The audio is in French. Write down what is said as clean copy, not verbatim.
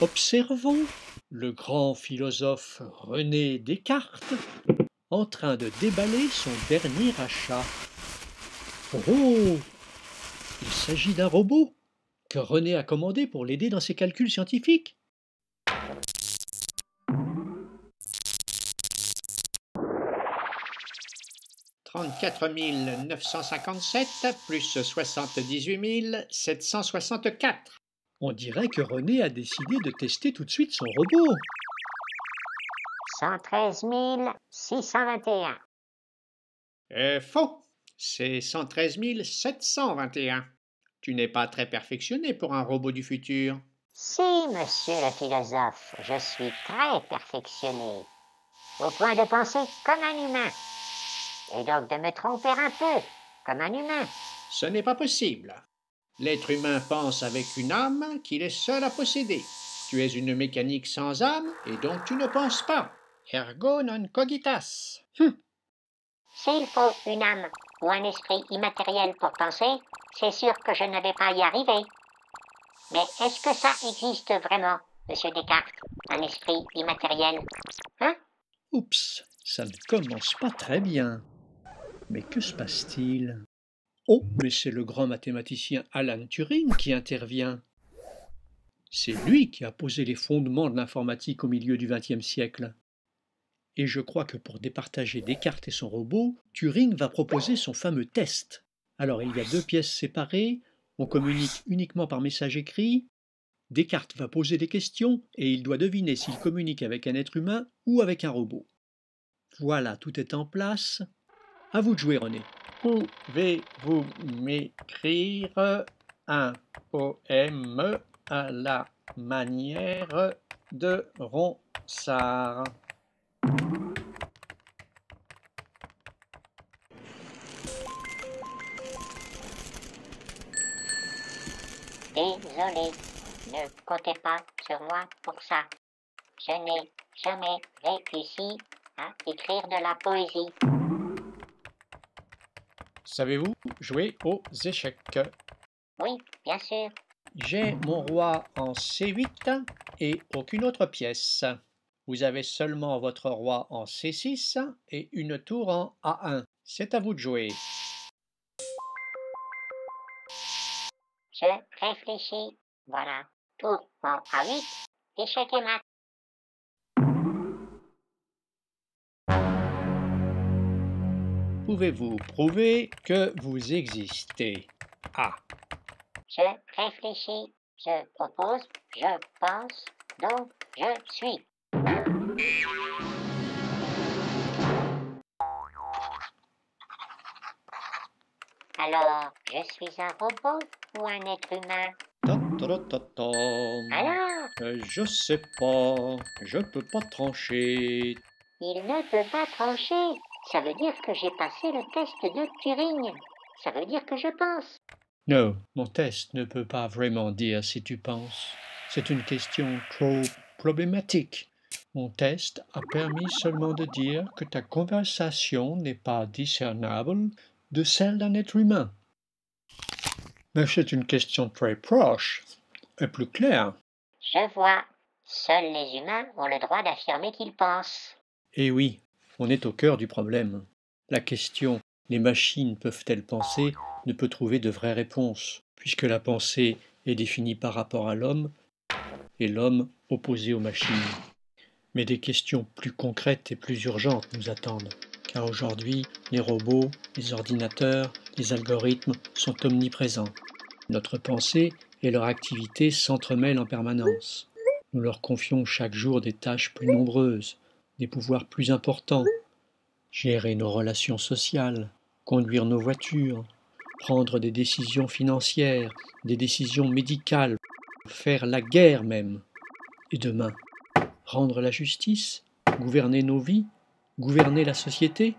Observons le grand philosophe René Descartes en train de déballer son dernier achat. Oh! Il s'agit d'un robot que René a commandé pour l'aider dans ses calculs scientifiques. « 34 957 plus 78 764. On dirait que René a décidé de tester tout de suite son robot. 113 621. Faux, c'est 113 721. Tu n'es pas très perfectionné pour un robot du futur. Si, monsieur le philosophe, je suis très perfectionné, au point de penser comme un humain, et donc de me tromper un peu, comme un humain. Ce n'est pas possible. L'être humain pense avec une âme qu'il est seul à posséder. Tu es une mécanique sans âme, et donc tu ne penses pas. Ergo non cogitas. S'il faut une âme ou un esprit immatériel pour penser, c'est sûr que je ne vais pas y arriver. Mais est-ce que ça existe vraiment, monsieur Descartes, un esprit immatériel? Hein? Oups, ça ne commence pas très bien. Mais que se passe-t-il? Oh, mais c'est le grand mathématicien Alan Turing qui intervient. C'est lui qui a posé les fondements de l'informatique au milieu du XXe siècle. Et je crois que pour départager Descartes et son robot, Turing va proposer son fameux test. Alors il y a deux pièces séparées, on communique uniquement par message écrit. Descartes va poser des questions et il doit deviner s'il communique avec un être humain ou avec un robot. Voilà, tout est en place. À vous de jouer, René. Pouvez-vous m'écrire un poème à la manière de Ronsard? Désolé, ne comptez pas sur moi pour ça. Je n'ai jamais réussi à écrire de la poésie. Savez-vous jouer aux échecs? Oui, bien sûr. J'ai mon roi en C8 et aucune autre pièce. Vous avez seulement votre roi en C6 et une tour en A1. C'est à vous de jouer. Je réfléchis. Voilà. Tour en A8, échec et mat. Pouvez-vous prouver que vous existez? A. Je réfléchis. Je propose. Je pense. Donc, je suis. Alors, je suis un robot ou un être humain? Alors, Je sais pas, je peux pas trancher. il ne peut pas trancher. Ça veut dire que j'ai passé le test de Turing. Ça veut dire que je pense. Non, mon test ne peut pas vraiment dire si tu penses. C'est une question trop problématique. Mon test a permis seulement de dire que ta conversation n'est pas discernable de celle d'un être humain. Mais c'est une question très proche et plus claire. Je vois. Seuls les humains ont le droit d'affirmer qu'ils pensent. Eh oui, on est au cœur du problème. La question « les machines peuvent-elles penser ?» ne peut trouver de vraies réponses, puisque la pensée est définie par rapport à l'homme et l'homme opposé aux machines. Mais des questions plus concrètes et plus urgentes nous attendent, car aujourd'hui, les robots, les ordinateurs, les algorithmes sont omniprésents. Notre pensée et leur activité s'entremêlent en permanence. Nous leur confions chaque jour des tâches plus nombreuses, des pouvoirs plus importants, gérer nos relations sociales, conduire nos voitures, prendre des décisions financières, des décisions médicales, faire la guerre même. Et demain, rendre la justice, gouverner nos vies, gouverner la société?